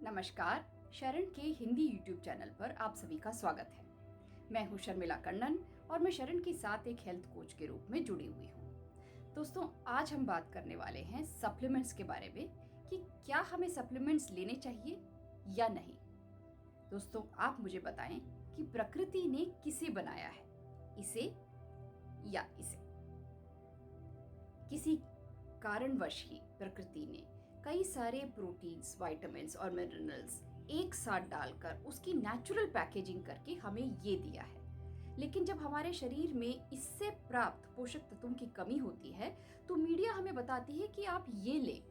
नमस्कार। शरण के हिंदी यूट्यूब चैनल पर आप सभी का स्वागत है। मैं हूं शर्मिला कन्नन और मैं शरण के साथ एक हेल्थ कोच के रूप में जुड़ी हुई हूं। दोस्तों, आज हम बात करने वाले हैं सप्लीमेंट्स के बारे में कि क्या हमें सप्लीमेंट्स लेने चाहिए या नहीं। दोस्तों, आप मुझे बताएं कि प्रकृति ने किसे बनाया है, इसे या इसे। किसी कारणवश ही प्रकृति ने कई सारे प्रोटीन्स, विटामिन्स और मिनरल्स एक साथ डालकर उसकी नेचुरल पैकेजिंग करके हमें ये दिया है। लेकिन जब हमारे शरीर में इससे प्राप्त पोषक तत्वों की कमी होती है तो मीडिया हमें बताती है कि आप ये लें,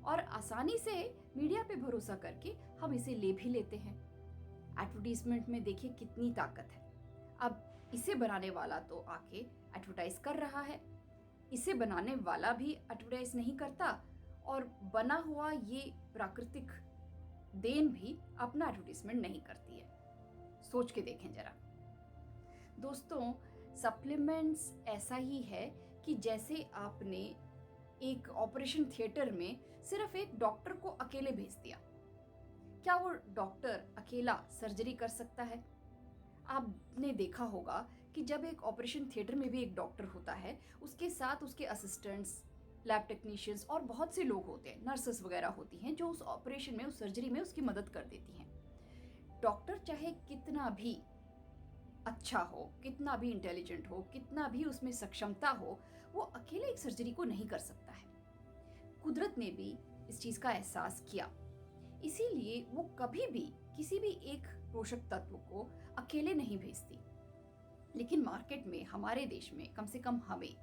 और आसानी से मीडिया पे भरोसा करके हम इसे ले भी लेते हैं। एडवर्टीजमेंट में देखिए कितनी ताकत है। अब इसे बनाने वाला तो आके एडवर्टाइज कर रहा है, इसे बनाने वाला भी एडवर्टाइज नहीं करता, और बना हुआ ये प्राकृतिक देन भी अपना एडवर्टाइजमेंट नहीं करती है। सोच के देखें जरा। दोस्तों, सप्लीमेंट्स ऐसा ही है कि जैसे आपने एक ऑपरेशन थिएटर में सिर्फ एक डॉक्टर को अकेले भेज दिया। क्या वो डॉक्टर अकेला सर्जरी कर सकता है? आपने देखा होगा कि जब एक ऑपरेशन थिएटर में भी एक डॉक्टर होता है, उसके साथ उसके असिस्टेंट्स, लैब टेक्नीशियंस और बहुत से लोग होते हैं, नर्सेस वगैरह होती हैं जो उस ऑपरेशन में, उस सर्जरी में उसकी मदद कर देती हैं। डॉक्टर चाहे कितना भी अच्छा हो, कितना भी इंटेलिजेंट हो, कितना भी उसमें सक्षमता हो, वो अकेले एक सर्जरी को नहीं कर सकता है। कुदरत ने भी इस चीज का एहसास किया, इसीलिए वो कभी भी किसी भी एक पोषक तत्व को अकेले नहीं भेजती। लेकिन मार्केट में, हमारे देश में कम से कम हमें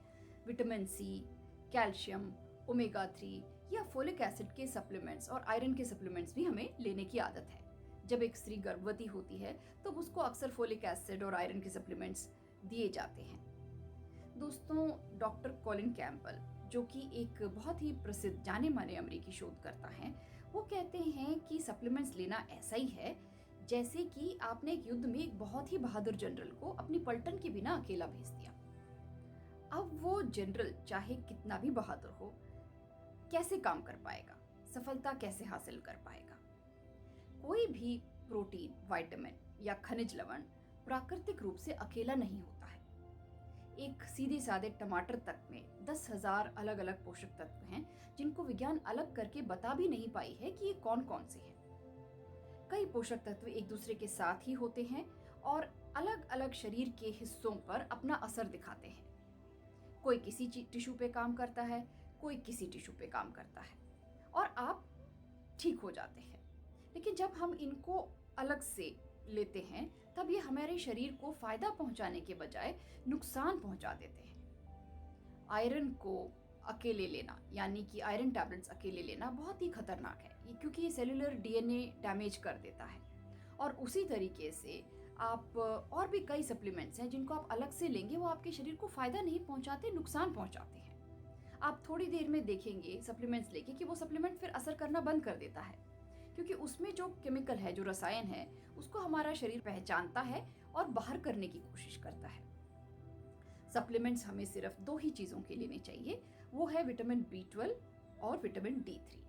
विटामिन सी, कैल्शियम, ओमेगा 3 या फोलिक एसिड के सप्लीमेंट्स और आयरन के सप्लीमेंट्स भी हमें लेने की आदत है। जब एक स्त्री गर्भवती होती है तो उसको अक्सर फोलिक एसिड और आयरन के सप्लीमेंट्स दिए जाते हैं। दोस्तों, डॉक्टर कॉलिन कैम्पबेल, जो कि एक बहुत ही प्रसिद्ध जाने माने अमेरिकी शोधकर्ता हैं, वो कहते हैं कि सप्लीमेंट्स लेना ऐसा ही है जैसे कि आपने एक युद्ध में एक बहुत ही बहादुर जनरल को अपनी पलटन के बिना अकेला भेज दिया। अब वो जनरल चाहे कितना भी बहादुर हो, कैसे काम कर पाएगा, सफलता कैसे हासिल कर पाएगा? कोई भी प्रोटीन, विटामिन या खनिज लवण प्राकृतिक रूप से अकेला नहीं होता है। एक सीधे सादे टमाटर तक में 10,000 अलग अलग पोषक तत्व हैं जिनको विज्ञान अलग करके बता भी नहीं पाई है कि ये कौन कौन से हैं। कई पोषक तत्व एक दूसरे के साथ ही होते हैं और अलग अलग शरीर के हिस्सों पर अपना असर दिखाते हैं। कोई किसी टिश्यू पे काम करता है, कोई किसी टिश्यू पे काम करता है, और आप ठीक हो जाते हैं। लेकिन जब हम इनको अलग से लेते हैं तब ये हमारे शरीर को फायदा पहुंचाने के बजाय नुकसान पहुंचा देते हैं। आयरन को अकेले लेना, यानी कि आयरन टैबलेट्स अकेले लेना बहुत ही खतरनाक है, क्योंकि ये सेलुलर डीएनए डैमेज कर देता है। और उसी तरीके से आप और भी कई सप्लीमेंट्स हैं जिनको आप अलग से लेंगे, वो आपके शरीर को फायदा नहीं पहुंचाते, नुकसान पहुंचाते हैं। आप थोड़ी देर में देखेंगे सप्लीमेंट्स लेके कि वो सप्लीमेंट फिर असर करना बंद कर देता है, क्योंकि उसमें जो केमिकल है, जो रसायन है, उसको हमारा शरीर पहचानता है और बाहर करने की कोशिश करता है। सप्लीमेंट्स हमें सिर्फ 2 ही चीजों के लेने चाहिए, वो है विटामिन B12 और विटामिन D3।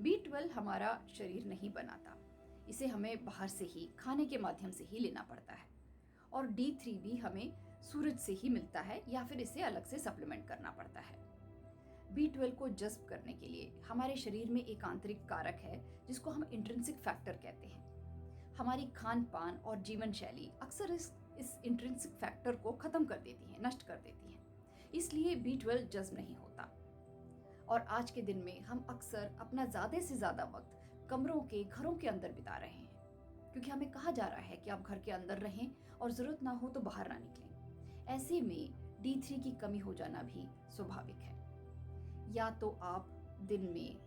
B12 हमारा शरीर नहीं बनाता, इसे हमें बाहर से ही, खाने के माध्यम से ही लेना पड़ता है। और D3 भी हमें सूरज से ही मिलता है या फिर इसे अलग से सप्लीमेंट करना पड़ता है। B12 को जज्ब करने के लिए हमारे शरीर में एक आंतरिक कारक है जिसको हम इंट्रिंसिक फैक्टर कहते हैं। हमारी खान पान और जीवन शैली अक्सर इस इंट्रिंसिक फैक्टर को खत्म कर देती है, नष्ट कर देती है, इसलिए B12 जज्ब नहीं होता। और आज के दिन में हम अक्सर अपना ज़्यादा से ज़्यादा वक्त कमरों के, घरों के अंदर बिता रहे हैं, क्योंकि हमें कहा जा रहा है कि आप घर के अंदर रहें और ज़रूरत ना हो तो बाहर ना निकलें। ऐसे में D3 की कमी हो जाना भी स्वाभाविक है। या तो आप दिन में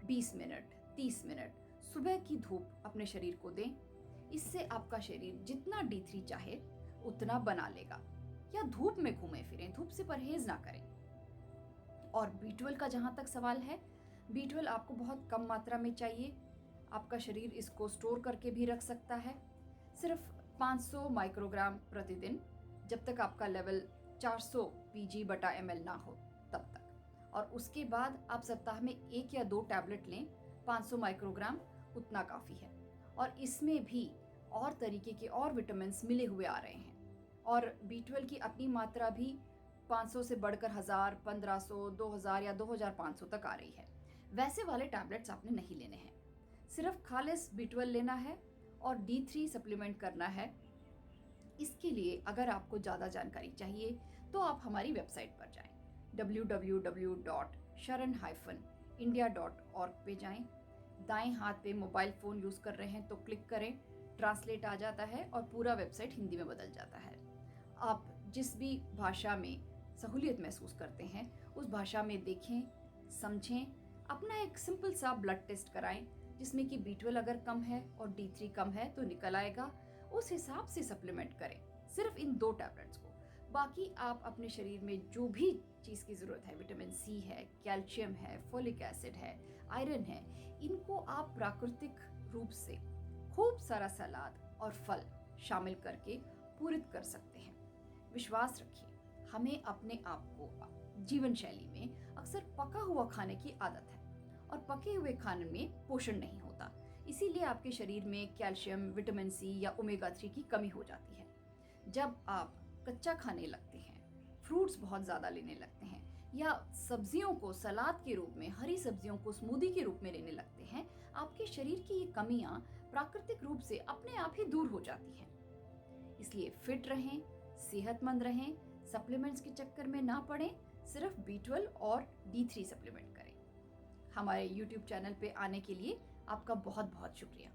20 मिनट, 30 मिनट सुबह की धूप अपने शरीर को दें, इससे आपका शरीर जितना D3 चाहे उतना बना लेगा। या धूप में घूमें फिरें, धूप से परहेज ना करें। और B12 का जहाँ तक सवाल है, B12 आपको बहुत कम मात्रा में चाहिए। आपका शरीर इसको स्टोर करके भी रख सकता है, सिर्फ 500 माइक्रोग्राम प्रतिदिन, जब तक आपका लेवल 400 pg/ml ना हो तब तक। और उसके बाद आप सप्ताह में 1 या 2 टैबलेट लें 500 माइक्रोग्राम, उतना काफ़ी है। और इसमें भी और तरीके के और विटामिन्स मिले हुए आ रहे हैं। और B12 की अपनी मात्रा भी 500 से बढ़कर 1000, 1500, 2000 या 2500 तक आ रही है। वैसे वाले टैबलेट्स आपने नहीं लेने हैं, सिर्फ खालिस B12 लेना है और D3 सप्लीमेंट करना है। इसके लिए अगर आपको ज़्यादा जानकारी चाहिए तो आप हमारी वेबसाइट पर जाएं, www.sharan-india.org पे जाएं। दाएं हाथ पे मोबाइल फ़ोन यूज़ कर रहे हैं तो क्लिक करें, ट्रांसलेट आ जाता है और पूरा वेबसाइट हिंदी में बदल जाता है। आप जिस भी भाषा में सहूलियत महसूस करते हैं उस भाषा में देखें, समझें, अपना एक सिंपल सा ब्लड टेस्ट कराएं जिसमें कि B12 अगर कम है और D3 कम है तो निकल आएगा। उस हिसाब से सप्लीमेंट करें, सिर्फ इन 2 टैबलेट्स को। बाकी आप अपने शरीर में जो भी चीज़ की ज़रूरत है, विटामिन C है, कैल्शियम है, फोलिक एसिड है, आयरन है, इनको आप प्राकृतिक रूप से खूब सारा सलाद और फल शामिल करके पूरित कर सकते हैं। विश्वास रखिए, हमें अपने आप को जीवन शैली में अक्सर पका हुआ खाने की आदत है और पके हुए खाने में पोषण नहीं होता, इसीलिए आपके शरीर में कैल्शियम, विटामिन C या ओमेगा 3 की कमी हो जाती है। जब आप कच्चा खाने लगते हैं, फ्रूट्स बहुत ज़्यादा लेने लगते हैं या सब्जियों को सलाद के रूप में, हरी सब्जियों को स्मूदी के रूप में लेने लगते हैं, आपके शरीर की ये कमियां प्राकृतिक रूप से अपने आप ही दूर हो जाती हैं। इसलिए फिट रहें, सेहतमंद रहें, सप्लीमेंट्स के चक्कर में ना पड़ें, सिर्फ B12 और D3 सप्लीमेंट करें। हमारे YouTube चैनल पे आने के लिए आपका बहुत बहुत शुक्रिया।